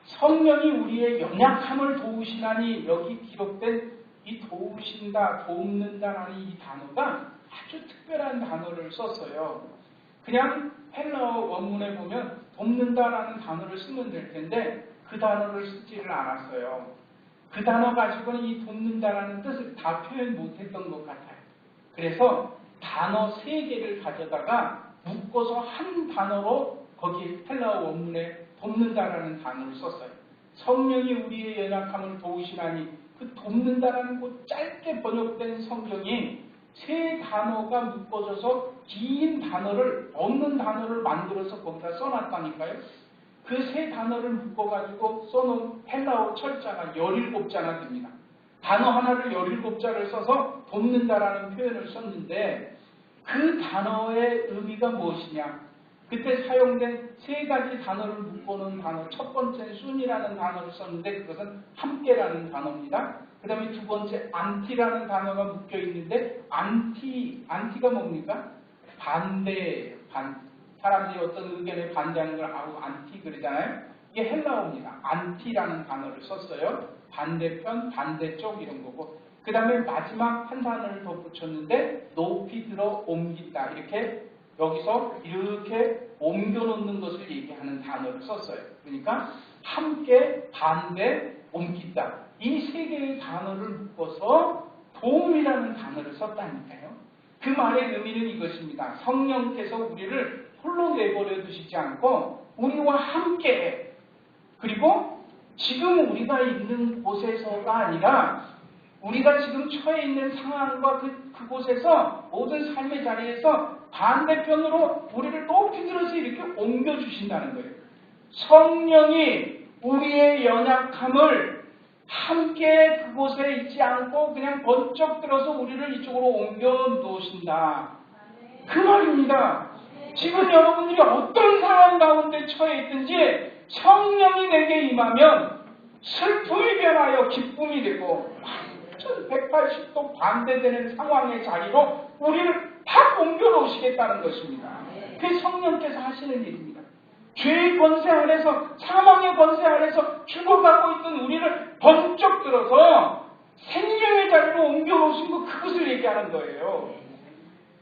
Speaker 4: 성령이 우리의 연약함을 도우시나니 여기 기록된 이 도우신다, 돕는다라는 이 단어가 아주 특별한 단어를 썼어요. 그냥 헬라어 원문에 보면 돕는다라는 단어를 쓰면 될 텐데 그 단어를 쓰지를 않았어요. 그 단어 가지고는 이 돕는다라는 뜻을 다 표현 못했던 것 같아요. 그래서 단어 3개를 가져다가 묶어서 한 단어로 거기 헬라어 원문에 돕는다라는 단어를 썼어요. 성령이 우리의 연약함을 도우시나니 그 돕는다라는 그 짧게 번역된 성경이 3 단어가 묶어져서 긴 단어를 없는 단어를 만들어서 거기다 써놨다니까요. 그 3 단어를 묶어가지고 써놓은 헬라어 철자가 17자나 됩니다. 단어 하나를 17자를 써서 돕는다라는 표현을 썼는데 그 단어의 의미가 무엇이냐? 그때 사용된 3가지 단어를 묶어놓은 단어, 첫 번째는 순이라는 단어를 썼는데 그것은 함께라는 단어입니다. 그 다음에 두 번째 안티라는 단어가 묶여있는데 안티가 뭡니까? 반대예요. 사람들이 어떤 의견에 반대하는 걸 안티 그러잖아요. 이게 헬라어입니다. 안티라는 단어를 썼어요. 반대편, 반대쪽 이런 거고 그 다음에 마지막 한 단어를 더 붙였는데 높이 들어 옮긴다. 이렇게 여기서 이렇게 옮겨놓는 것을 얘기하는 단어를 썼어요. 그러니까 함께, 반대, 옮긴다. 이 3개의 단어를 묶어서 도움이라는 단어를 썼다니까요. 그 말의 의미는 이것입니다. 성령께서 우리를 홀로 내버려 두시지 않고 우리와 함께 그리고 지금 우리가 있는 곳에서가 아니라 우리가 지금 처해 있는 상황과 그곳에서 모든 삶의 자리에서 반대편으로 우리를 높이 들어서 이렇게 옮겨주신다는 거예요. 성령이 우리의 연약함을 함께 그곳에 있지 않고 그냥 번쩍 들어서 우리를 이쪽으로 옮겨 놓으신다. 그 말입니다. 지금 여러분들이 어떤 상황 가운데 처해 있든지 성령이 내게 임하면 슬픔이 변하여 기쁨이 되고 180도 반대되는 상황의 자리로 우리를 팍 옮겨 놓으시겠다는 것입니다. 그게 성령께서 하시는 일입니다. 죄의 권세 아래서 사망의 권세 아래서 죽어가고 있던 우리를 번쩍 들어서 생명의 자리로 옮겨 놓으신 거 그것을 얘기하는 거예요.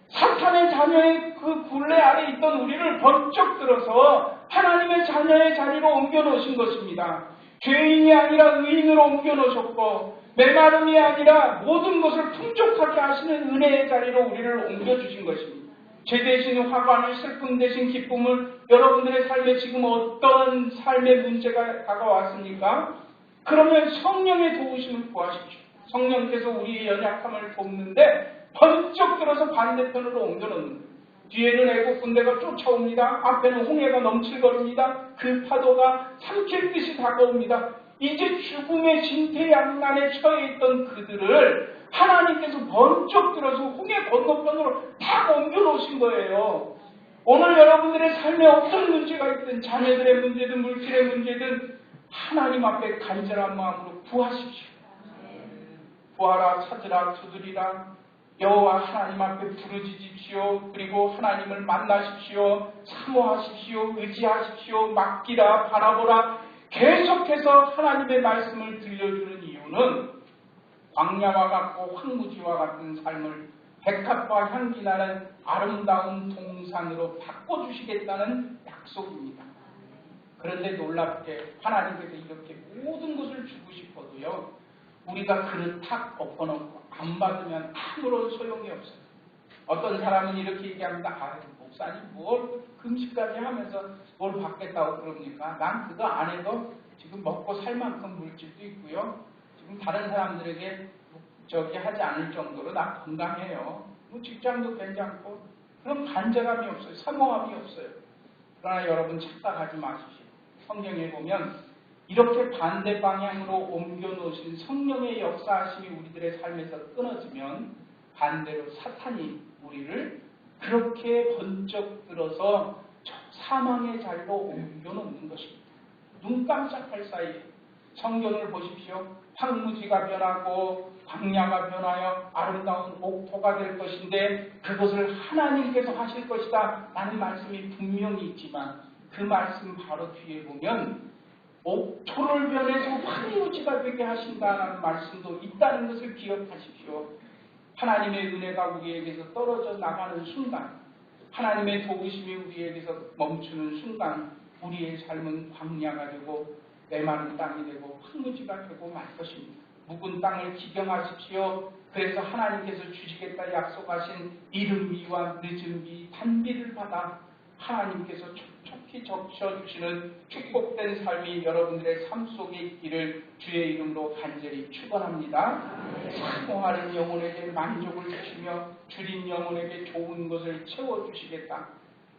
Speaker 4: 사탄의 자녀의 그 굴레 아래 있던 우리를 번쩍 들어서 하나님의 자녀의 자리로 옮겨 놓으신 것입니다. 죄인이 아니라 의인으로 옮겨 놓으셨고 메마름이 아니라 모든 것을 풍족하게 하시는 은혜의 자리로 우리를 옮겨주신 것입니다. 죄 대신 화관을 슬픔 대신 기쁨을 여러분들의 삶에 지금 어떤 삶의 문제가 다가왔습니까? 그러면 성령의 도우심을 구하십시오. 성령께서 우리의 연약함을 돕는데 번쩍 들어서 반대편으로 옮겨놓는 거예요. 뒤에는 애국 군대가 쫓아옵니다. 앞에는 홍해가 넘칠거립니다. 그 파도가 삼킬 듯이 다가옵니다. 이제 죽음의 진퇴양난에 처해 있던 그들을 하나님께서 번쩍 들어서 홍해 건너편으로 다 옮겨놓으신 거예요. 오늘 여러분들의 삶에 어떤 문제가 있든 자녀들의 문제든 물질의 문제든 하나님 앞에 간절한 마음으로 구하십시오. 구하라, 찾으라, 두드리라. 여호와 하나님 앞에 부르짖으십시오. 그리고 하나님을 만나십시오. 사모하십시오. 의지하십시오. 맡기라, 바라보라. 계속해서 하나님의 말씀을 들려주는 이유는 광야와 같고 황무지와 같은 삶을 백합과 향기 나는 아름다운 동산으로 바꿔주시겠다는 약속입니다. 그런데 놀랍게 하나님께서 이렇게 모든 것을 주고 싶어도요, 우리가 그릇 탁 엎어놓고 안 받으면 아무런 소용이 없어요. 어떤 사람은 이렇게 얘기합니다. 아, 목사님 뭘 금식까지 하면서 뭘 받겠다고 그럽니까? 난 그거 안 해도 지금 먹고 살 만큼 물질도 있고요. 지금 다른 사람들에게 저기 하지 않을 정도로 나 건강해요. 뭐 직장도 괜찮고. 그럼 간절함이 없어요. 사모함이 없어요. 그러나 여러분 착각하지 마십시오. 성경에 보면 이렇게 반대 방향으로 옮겨놓으신 성령의 역사하심이 우리들의 삶에서 끊어지면 반대로 사탄이 우리를 그렇게 번쩍 들어서 사망의 자리로 옮겨놓는 것입니다. 눈 깜짝할 사이에 성경을 보십시오. 황무지가 변하고 광야가 변하여 아름다운 옥토가 될 것인데 그것을 하나님께서 하실 것이다 라는 말씀이 분명히 있지만 그 말씀 바로 뒤에 보면 옥토를 변해서 황무지가 되게 하신다는 말씀도 있다는 것을 기억하십시오. 하나님의 은혜가 우리에게서 떨어져 나가는 순간, 하나님의 도우심이 우리에게서 멈추는 순간 우리의 삶은 광야가 되고 메마른 땅이 되고 황무지가 되고 말 것입니다. 묵은 땅을 기경하십시오. 그래서 하나님께서 주시겠다 약속하신 이른 비와 늦은 비, 단비를 받아 하나님께서 촉촉히 적셔주시는 축복된 삶이 여러분들의 삶 속에 있기를 주의 이름으로 간절히 축원합니다. 사모하는 영혼에게 만족을 주시며 줄인 영혼에게 좋은 것을 채워주시겠다.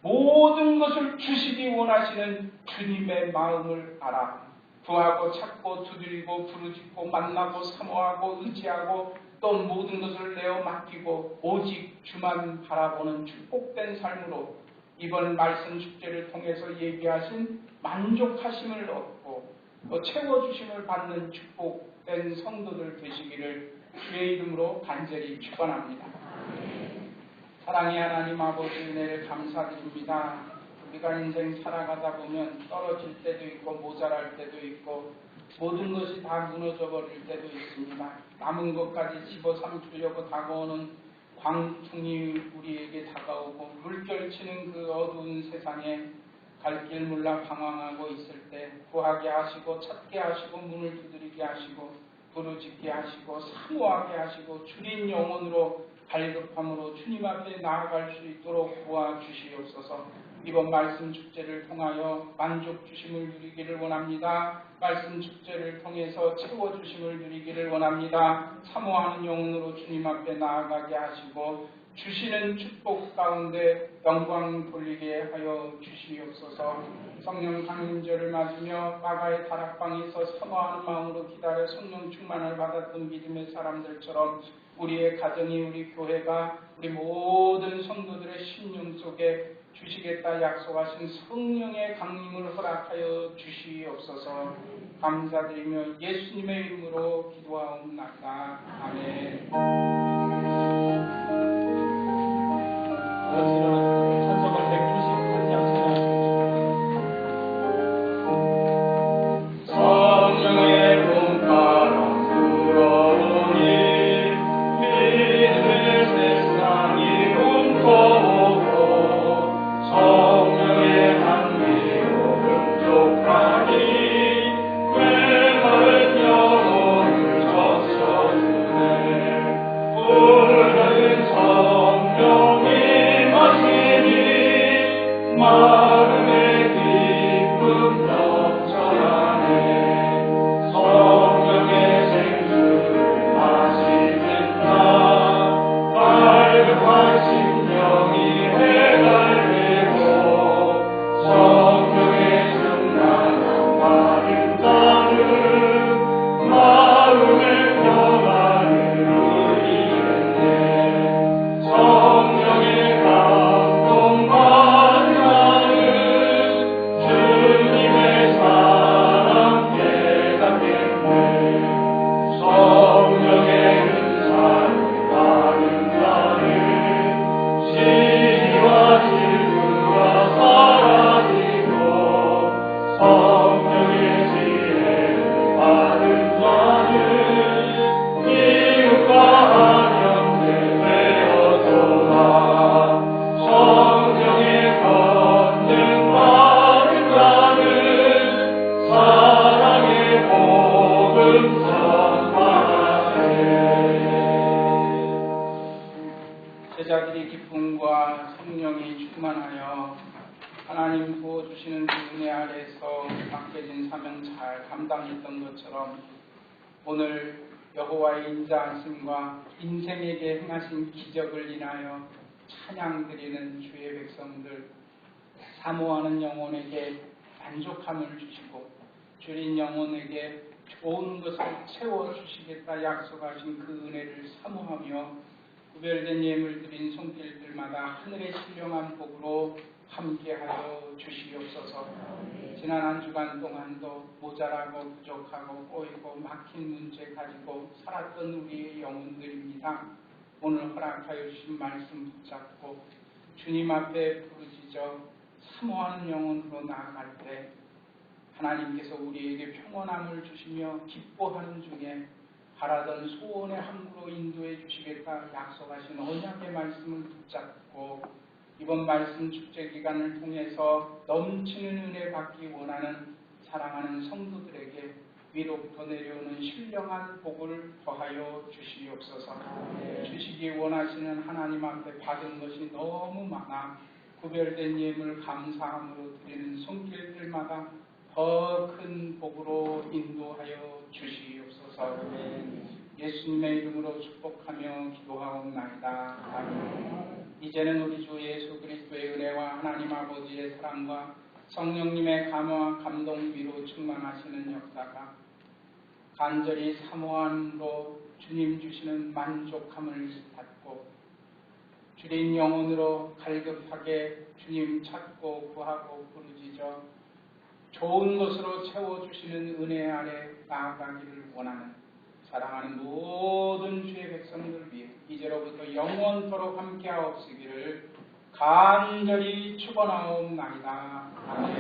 Speaker 4: 모든 것을 주시기 원하시는 주님의 마음을 알아 구하고 찾고 두드리고 부르짖고 만나고 사모하고 의지하고 또 모든 것을 내어 맡기고 오직 주만 바라보는 축복된 삶으로 이번 말씀 축제를 통해서 얘기하신 만족하심을 얻고 또 채워주심을 받는 축복된 성도들 되시기를 주의 이름으로 간절히 축원합니다. 사랑의 하나님 아버지 은혜를 감사드립니다. 우리가 인생 살아가다 보면 떨어질 때도 있고 모자랄 때도 있고 모든 것이 다 무너져 버릴 때도 있습니다. 남은 것까지 집어삼키려고 다가오는 광풍이 우리에게 다가오고 물결치는 그 어두운 세상에 갈 길 몰라 방황하고 있을 때 구하게 하시고 찾게 하시고 문을 두드리게 하시고 부르짖게 하시고 사모하게 하시고 주린 영혼으로 갈급함으로 주님 앞에 나아갈 수 있도록 도와주시옵소서. 이번 말씀 축제를 통하여 만족 주심을 누리기를 원합니다. 말씀 축제를 통해서 채워주심을 누리기를 원합니다. 사모하는 영혼으로 주님 앞에 나아가게 하시고 주시는 축복 가운데 영광 돌리게 하여 주시옵소서. 성령 강림절을 맞으며 마가의 다락방에서 사모하는 마음으로 기다려 성령 충만을 받았던 믿음의 사람들처럼 우리의 가정이 우리 교회가 우리 모든 성도들의 심령 속에 주시겠다 약속하신 성령의 강림을 허락하여 주시옵소서. 감사드리며 예수님의 이름으로 기도하옵나이다. 아멘.
Speaker 2: 찬송을 198장
Speaker 5: 성령의 봄바람 불어오니 믿음의 세상이 훔쳐오고 성령의 향기 오른쪽하니 메마른 영혼을 적셔주네. 푸른 성령이 마시는
Speaker 4: 하나님 부어주시는 그 은혜 아래에서 맡겨진 사명 잘 감당했던 것처럼 오늘 여호와의 인자하심과 인생에게 행하신 기적을 인하여 찬양드리는 주의 백성들, 사모하는 영혼에게 만족함을 주시고 줄인 영혼에게 좋은 것을 채워주시겠다 약속하신 그 은혜를 사모하며 구별된 예물 드린 손길들마다 하늘의 신령한 복으로 함께하여 주시옵소서. 지난 한 주간 동안도 모자라고 부족하고 꼬이고 막힌 문제 가지고 살았던 우리의 영혼들입니다. 오늘 허락하여 주신 말씀 붙잡고 주님 앞에 부르짖어 사모하는 영혼으로 나아갈 때 하나님께서 우리에게 평온함을 주시며 기뻐하는 중에 바라던 소원의 항구로 인도해 주시겠다 약속하신 언약의 말씀을 붙잡고 이번 말씀 축제 기간을 통해서 넘치는 은혜 받기 원하는 사랑하는 성도들에게 위로부터 내려오는 신령한 복을 더하여 주시옵소서. 주시기 원하시는 하나님 앞에 받은 것이 너무 많아 구별된 예물 감사함으로 드리는 손길들마다 더 큰 복으로 인도하여 주시옵소서. 예수님의 이름으로 축복하며 기도하옵나이다. 아멘. 이제는 우리 주 예수 그리스도의 은혜와 하나님 아버지의 사랑과 성령님의 감화와 감동 위로 충만하시는 역사가 간절히 사모함으로 주님 주시는 만족함을 받고 주린 영혼으로 갈급하게 주님 찾고 구하고 부르짖어 좋은 것으로 채워주시는 은혜 아래 나아가기를 원하는 사랑하는 모든 주의 백성들 위해 이제로부터 영원토록 함께하옵시기를 간절히 축원하옵나이다. 아멘.